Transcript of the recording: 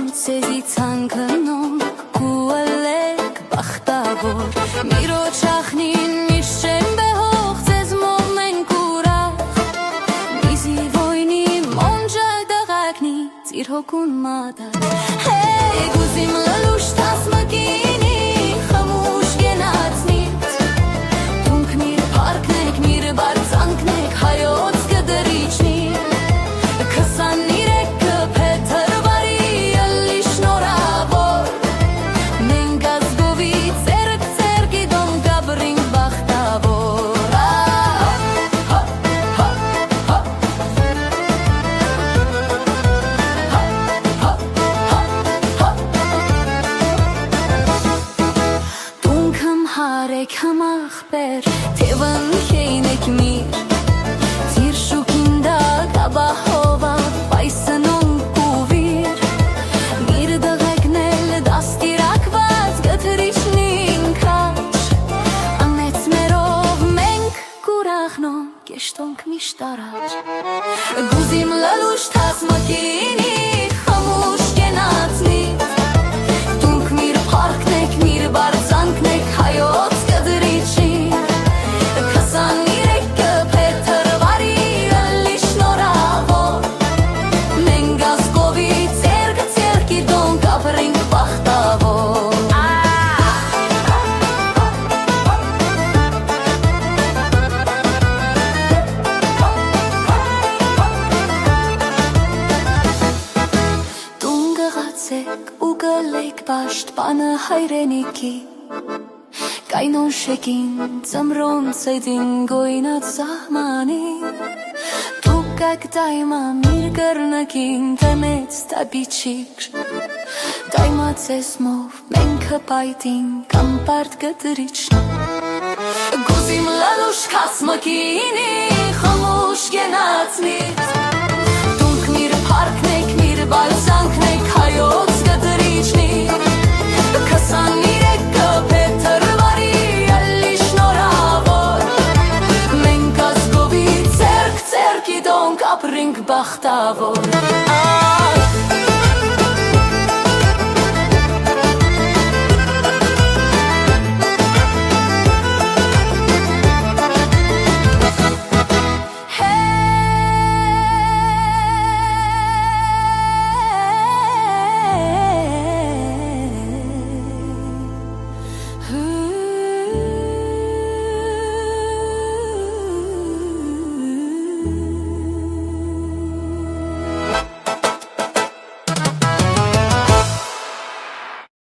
Ցեզի ցանկնում կուալեք բախտավոր Միրոչախնին միշեն բեհող Ցեզ մոմեն կուրախ Միզի վոյնի մոնջա դղակնի Ծիր հոգուն մադար Հեյ գուզիմ լլուշ տաս մկինի Խմուշ գենացնիտ Դունք միր պարքնեք, միր բարձանքնեք Հայոց կդրիչնի Քսանիրեք կպետր Համախբեր, թևն խեյնեք միր Ծիր շուկինդա կաբահովա պայսնուն կուվիր Միր դղեկնել դաստիրակված գթրիչնին կաչ Անեց մերով մենք կուրախնոն կեշտոնք միշտ առաջ Գուզիմ լլուշ թաս մկինի խմուշ կենացնիտ Դունք միր պարքնեք, միր բարձանքնեք հայոց Պաշտպանը հայրենիքի Կայնոն շեկին ծմրոն ծեդին գոյնած սահմանի Դուք կակ դայմա միր կրնկին դեմեց տաբիչիկ Դայմաց ես մով մենք հպայտին կամ պարդ գտրիչն Գուզիմ լալուշ կաս մկինի խմուշ գենացնիտ Դունք միր պարքնեք, միր բալսանքնեք հայոց գտրիչնի Քսանիրեք կպետր վարի ալի շնորավոր Մենք ազգովի ծերք ծերքի դոնք ապրինք բախտավոր